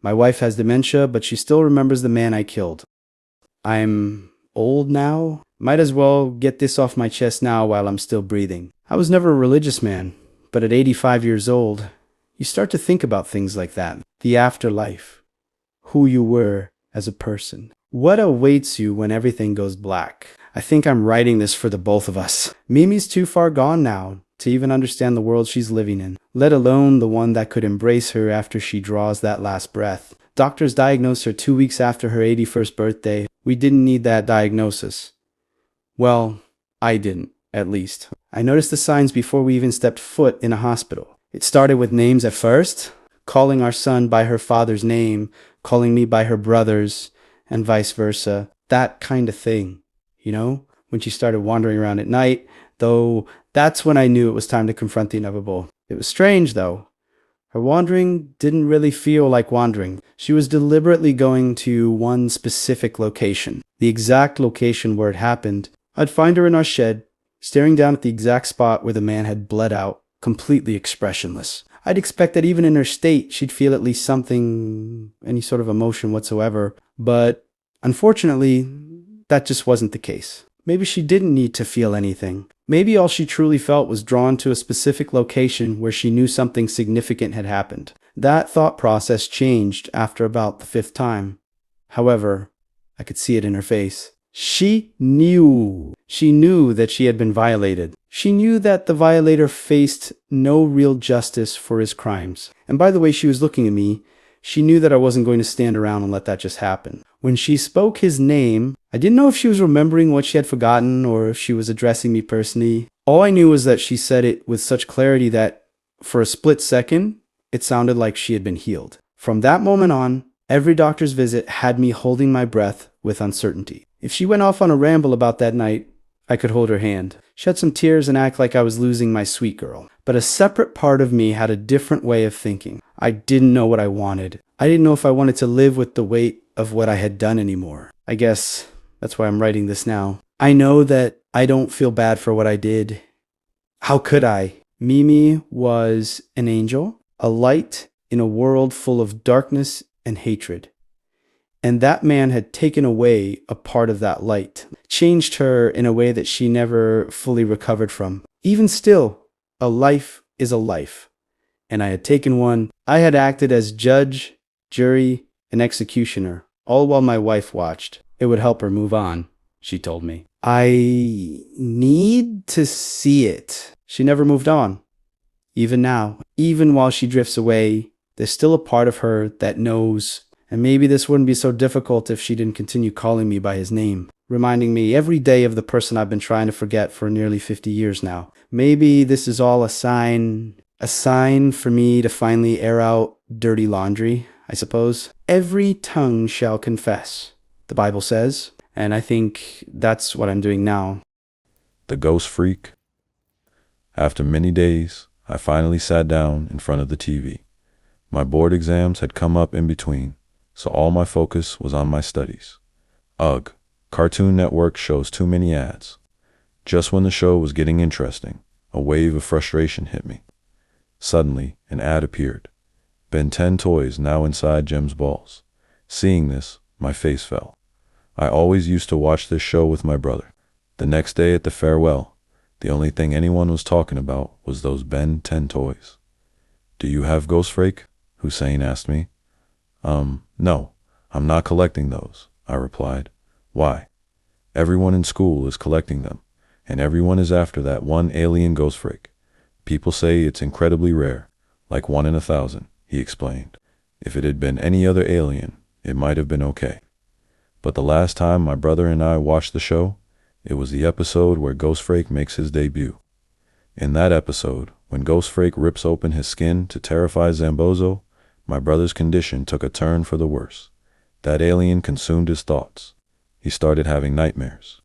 My wife has dementia, but she still remembers the man I killed. I'm old now. Might as well get this off my chest now while I'm still breathing. I was never a religious man, but at 85 years old, you start to think about things like that. The afterlife. Who you were as a person. What awaits you when everything goes black? I think I'm writing this for the both of us. Mimi's too far gone now to even understand the world she's living in, let alone the one that could embrace her after she draws that last breath. Doctors diagnosed her 2 weeks after her 81st birthday. We didn't need that diagnosis. Well, I didn't, at least. I noticed the signs before we even stepped foot in a hospital. It started with names at first, calling our son by her father's name, calling me by her brother's, and vice versa. That kind of thing, you know? When she started wandering around at night, though that's when I knew it was time to confront the inevitable. It was strange, though. Her wandering didn't really feel like wandering. She was deliberately going to one specific location. The exact location where it happened. I'd find her in our shed, staring down at the exact spot where the man had bled out, completely expressionless. I'd expect that even in her state, she'd feel at least something, any sort of emotion whatsoever. But unfortunately, that just wasn't the case. Maybe she didn't need to feel anything. Maybe all she truly felt was drawn to a specific location where she knew something significant had happened. That thought process changed after about the 5th time. However, I could see it in her face. She knew. She knew that she had been violated. She knew that the violator faced no real justice for his crimes. And by the way she was looking at me, she knew that I wasn't going to stand around and let that just happen. When she spoke his name, I didn't know if she was remembering what she had forgotten or if she was addressing me personally. All I knew was that she said it with such clarity that, for a split second, it sounded like she had been healed. From that moment on, every doctor's visit had me holding my breath with uncertainty. If she went off on a ramble about that night, I could hold her hand, shed some tears, and act like I was losing my sweet girl. But a separate part of me had a different way of thinking. I didn't know what I wanted. I didn't know if I wanted to live with the weight of what I had done anymore. I guess that's why I'm writing this now. I know that I don't feel bad for what I did. How could I? Mimi was an angel, a light in a world full of darkness and hatred. And that man had taken away a part of that light, changed her in a way that she never fully recovered from. Even still, a life is a life. And I had taken one. I had acted as judge, jury, and executioner, all while my wife watched. It would help her move on, she told me. I need to see it. She never moved on. Even now, even while she drifts away, there's still a part of her that knows. And maybe this wouldn't be so difficult if she didn't continue calling me by his name, reminding me every day of the person I've been trying to forget for nearly 50 years now. Maybe this is all a sign for me to finally air out dirty laundry, I suppose. Every tongue shall confess, the Bible says, and I think that's what I'm doing now. The Ghost Freak. After many days, I finally sat down in front of the TV. My board exams had come up in between, so all my focus was on my studies. Ugh, Cartoon Network shows too many ads. Just when the show was getting interesting, a wave of frustration hit me. Suddenly, an ad appeared. Ben 10 toys now inside Jim's balls. Seeing this, my face fell. I always used to watch this show with my brother. The next day at the farewell, the only thing anyone was talking about was those Ben 10 toys. "Do you have Ghost Freak?" Hussein asked me. No, I'm not collecting those," I replied. "Why?" "Everyone in school is collecting them, and everyone is after that one alien Ghost Freak. People say it's incredibly rare, like 1 in 1,000, he explained. If it had been any other alien, it might have been okay. But the last time my brother and I watched the show, it was the episode where Ghost Freak makes his debut. In that episode, when Ghost Freak rips open his skin to terrify Zambozo, my brother's condition took a turn for the worse. That alien consumed his thoughts. He started having nightmares.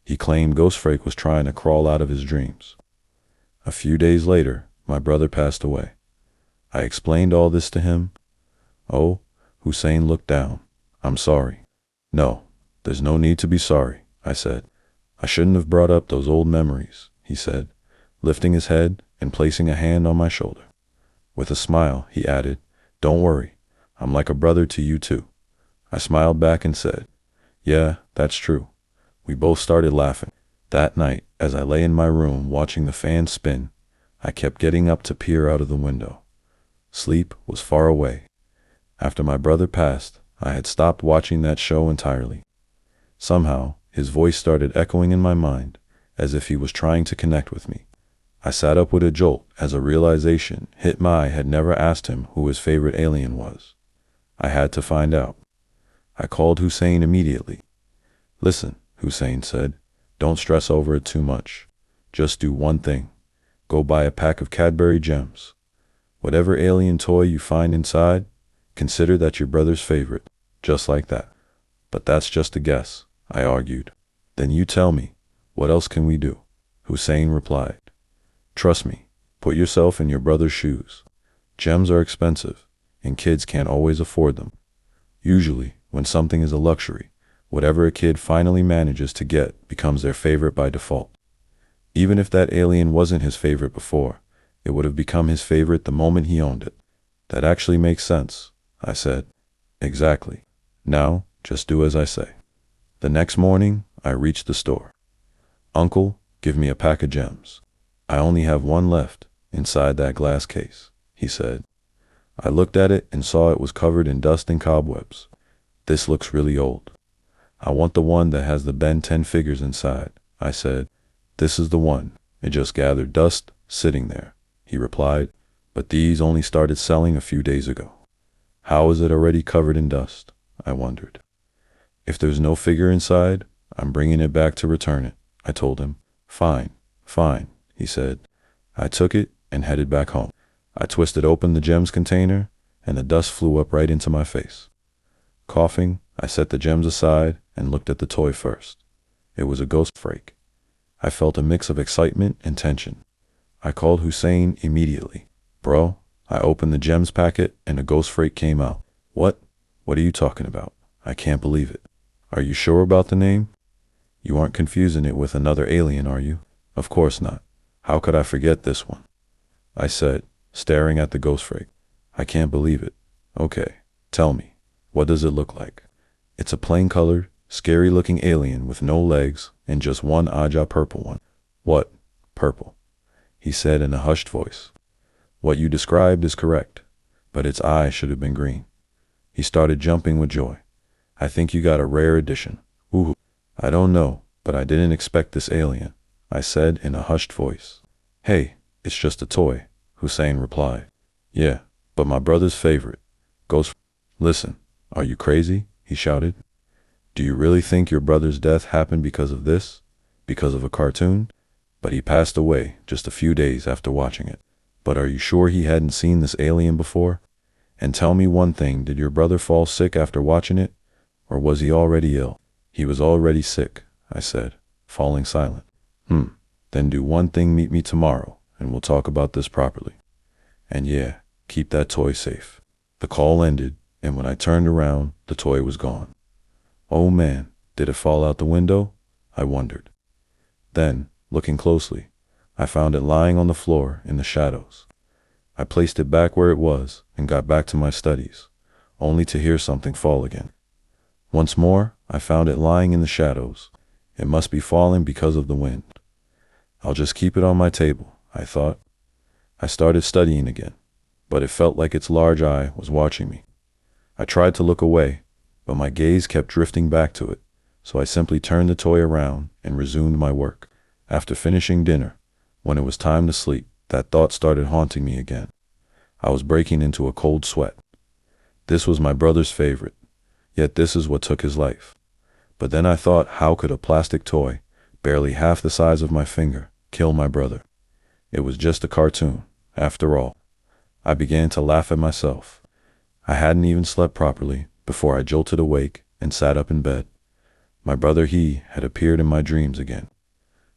He claimed Ghost Freak was trying to crawl out of his dreams. A few days later, my brother passed away. I explained all this to him. "Oh," Hussein looked down. "I'm sorry." "No, there's no need to be sorry," I said. "I shouldn't have brought up those old memories," he said, lifting his head and placing a hand on my shoulder. With a smile, he added, "Don't worry, I'm like a brother to you too. I smiled back and said, yeah, that's true. We both started laughing. That night, as I lay in my room watching the fan spin, I kept getting up to peer out of the window. Sleep was far away. After my brother passed, I had stopped watching that show entirely. Somehow, his voice started echoing in my mind, as if he was trying to connect with me. I sat up with a jolt as a realization hit me. I had never asked him who his favorite alien was. I had to find out. I called Hussein immediately. Listen, Hussein said, don't stress over it too much. Just do one thing. Go buy a pack of Cadbury gems. Whatever alien toy you find inside, consider that your brother's favorite, just like that. But that's just a guess, I argued. Then you tell me, what else can we do? Hussein replied. Trust me, put yourself in your brother's shoes. Gems are expensive, and kids can't always afford them. Usually, when something is a luxury, whatever a kid finally manages to get becomes their favorite by default. Even if that alien wasn't his favorite before, it would have become his favorite the moment he owned it. That actually makes sense, I said. Exactly. Now, just do as I say. The next morning, I reached the store. Uncle, give me a pack of gems. I only have one left, inside that glass case, he said. I looked at it and saw it was covered in dust and cobwebs. This looks really old. I want the one that has the Ben 10 figures inside, I said. This is the one. It just gathered dust, sitting there, he replied, but these only started selling a few days ago. How is it already covered in dust? I wondered. If there's no figure inside, I'm bringing it back to return it, I told him. Fine, he said. I took it and headed back home. I twisted open the gems container, and the dust flew up right into my face. Coughing, I set the gems aside and looked at the toy first. It was a ghost freak. I felt a mix of excitement and tension. I called Hussein immediately. Bro, I opened the gems packet and a ghost freak came out. What? What are you talking about? I can't believe it. Are you sure about the name? You aren't confusing it with another alien, are you? Of course not. How could I forget this one? I said, staring at the ghost freak. I can't believe it. Okay, tell me, what does it look like? It's a plain-colored, scary-looking alien with no legs and just one Aja purple one. What? Purple? He said in a hushed voice. What you described is correct, but its eyes should have been green. He started jumping with joy. I think you got a rare edition. Ooh. I don't know, but I didn't expect this alien, I said in a hushed voice. Hey, it's just a toy, Hussein replied. Yeah, but my brother's favorite. Ghost. Listen, are you crazy? He shouted. Do you really think your brother's death happened because of this? Because of a cartoon? But he passed away just a few days after watching it. But are you sure he hadn't seen this alien before? And tell me one thing, did your brother fall sick after watching it? Or was he already ill? He was already sick, I said, falling silent. Then do one thing, meet me tomorrow, and we'll talk about this properly. And yeah, keep that toy safe. The call ended, and when I turned around, the toy was gone. Oh man, did it fall out the window? I wondered. Then, looking closely, I found it lying on the floor in the shadows. I placed it back where it was and got back to my studies, only to hear something fall again. Once more, I found it lying in the shadows. It must be falling because of the wind. I'll just keep it on my table, I thought. I started studying again, but it felt like its large eye was watching me. I tried to look away, but my gaze kept drifting back to it, so I simply turned the toy around and resumed my work. After finishing dinner, when it was time to sleep, that thought started haunting me again. I was breaking into a cold sweat. This was my brother's favorite, yet this is what took his life. But then I thought, how could a plastic toy, barely half the size of my finger, kill my brother? It was just a cartoon, after all. I began to laugh at myself. I hadn't even slept properly before I jolted awake and sat up in bed. My brother, he had appeared in my dreams again.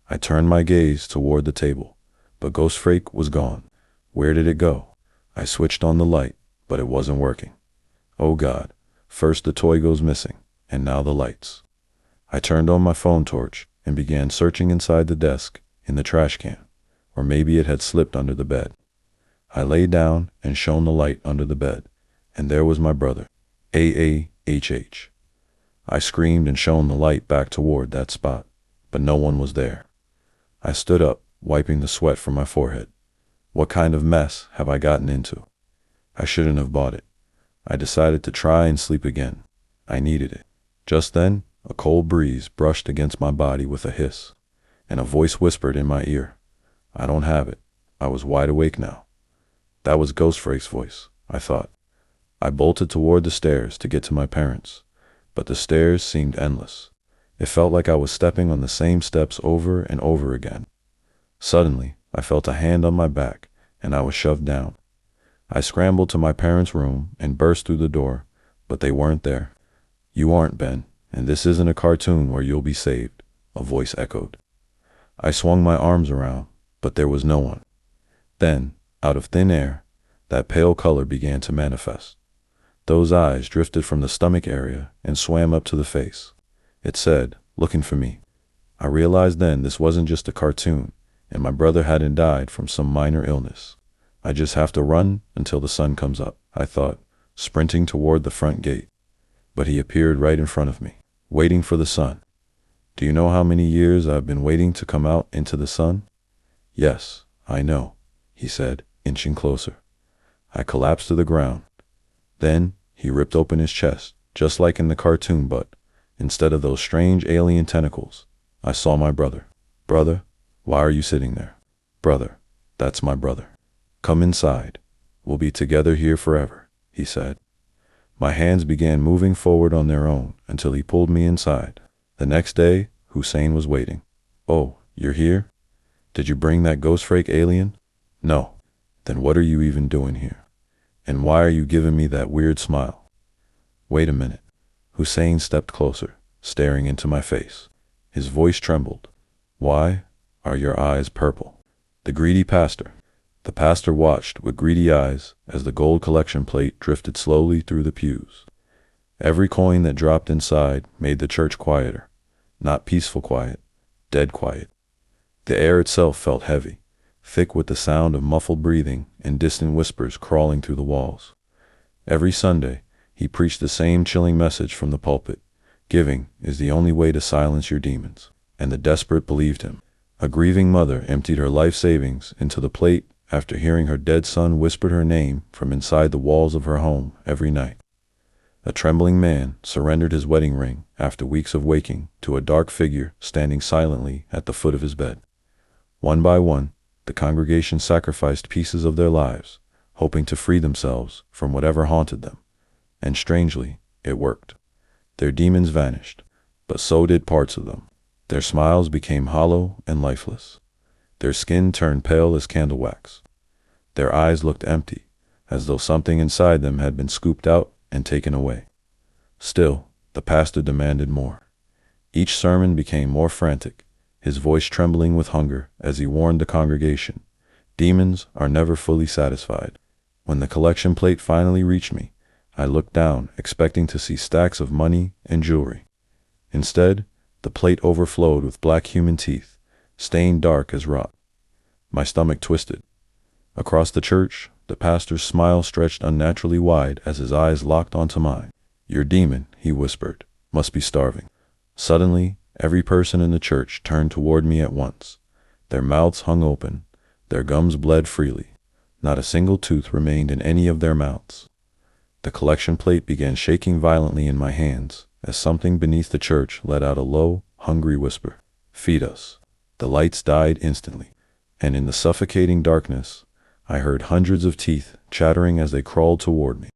I turned my gaze toward the table, but Ghost Freak was gone. Where did it go? I switched on the light, but it wasn't working. Oh God, first the toy goes missing, and now the lights. I turned on my phone torch and began searching inside the desk, in the trash can, or maybe it had slipped under the bed. I lay down and shone the light under the bed, and there was my brother, AAHH. I screamed and shone the light back toward that spot, but no one was there. I stood up, wiping the sweat from my forehead. What kind of mess have I gotten into? I shouldn't have bought it. I decided to try and sleep again. I needed it. Just then, a cold breeze brushed against my body with a hiss, and a voice whispered in my ear, "I don't have it." I was wide awake now. That was Ghostfrake's voice, I thought. I bolted toward the stairs to get to my parents, but the stairs seemed endless. It felt like I was stepping on the same steps over and over again. Suddenly, I felt a hand on my back, and I was shoved down. I scrambled to my parents' room and burst through the door, but they weren't there. "You aren't, Ben, and this isn't a cartoon where you'll be saved," a voice echoed. I swung my arms around, but there was no one. Then, out of thin air, that pale color began to manifest. Those eyes drifted from the stomach area and swam up to the face. It said, "Looking for me." I realized then this wasn't just a cartoon, and my brother hadn't died from some minor illness. I just have to run until the sun comes up, I thought, sprinting toward the front gate. But he appeared right in front of me, waiting for the sun. Do you know how many years I've been waiting to come out into the sun? Yes, I know, he said, inching closer. I collapsed to the ground. Then he ripped open his chest, just like in the cartoon, but instead of those strange alien tentacles, I saw my brother. "Brother, why are you sitting there?" "Brother, that's my brother. Come inside. We'll be together here forever," he said. My hands began moving forward on their own until he pulled me inside. The next day, Hussein was waiting. "Oh, you're here? Did you bring that Ghostfrake alien?" "No." "Then what are you even doing here? And why are you giving me that weird smile?" "Wait a minute." Hussein stepped closer, staring into my face. His voice trembled. "Why are your eyes purple?" The greedy pastor. The pastor watched with greedy eyes as the gold collection plate drifted slowly through the pews. Every coin that dropped inside made the church quieter. Not peaceful quiet, dead quiet. The air itself felt heavy, thick with the sound of muffled breathing and distant whispers crawling through the walls. Every Sunday, he preached the same chilling message from the pulpit. Giving is the only way to silence your demons. And the desperate believed him. A grieving mother emptied her life savings into the plate after hearing her dead son whisper her name from inside the walls of her home every night. A trembling man surrendered his wedding ring after weeks of waking to a dark figure standing silently at the foot of his bed. One by one, the congregation sacrificed pieces of their lives, hoping to free themselves from whatever haunted them. And strangely, it worked. Their demons vanished, but so did parts of them. Their smiles became hollow and lifeless. Their skin turned pale as candle wax. Their eyes looked empty, as though something inside them had been scooped out and taken away. Still, the pastor demanded more. Each sermon became more frantic, his voice trembling with hunger as he warned the congregation, "Demons are never fully satisfied." When the collection plate finally reached me, I looked down, expecting to see stacks of money and jewelry. Instead, the plate overflowed with black human teeth, stained dark as rot. My stomach twisted. Across the church, the pastor's smile stretched unnaturally wide as his eyes locked onto mine. "Your demon," he whispered, "must be starving." Suddenly, every person in the church turned toward me at once. Their mouths hung open, their gums bled freely. Not a single tooth remained in any of their mouths. The collection plate began shaking violently in my hands as something beneath the church let out a low, hungry whisper. "Feed us." The lights died instantly, and in the suffocating darkness, I heard hundreds of teeth chattering as they crawled toward me.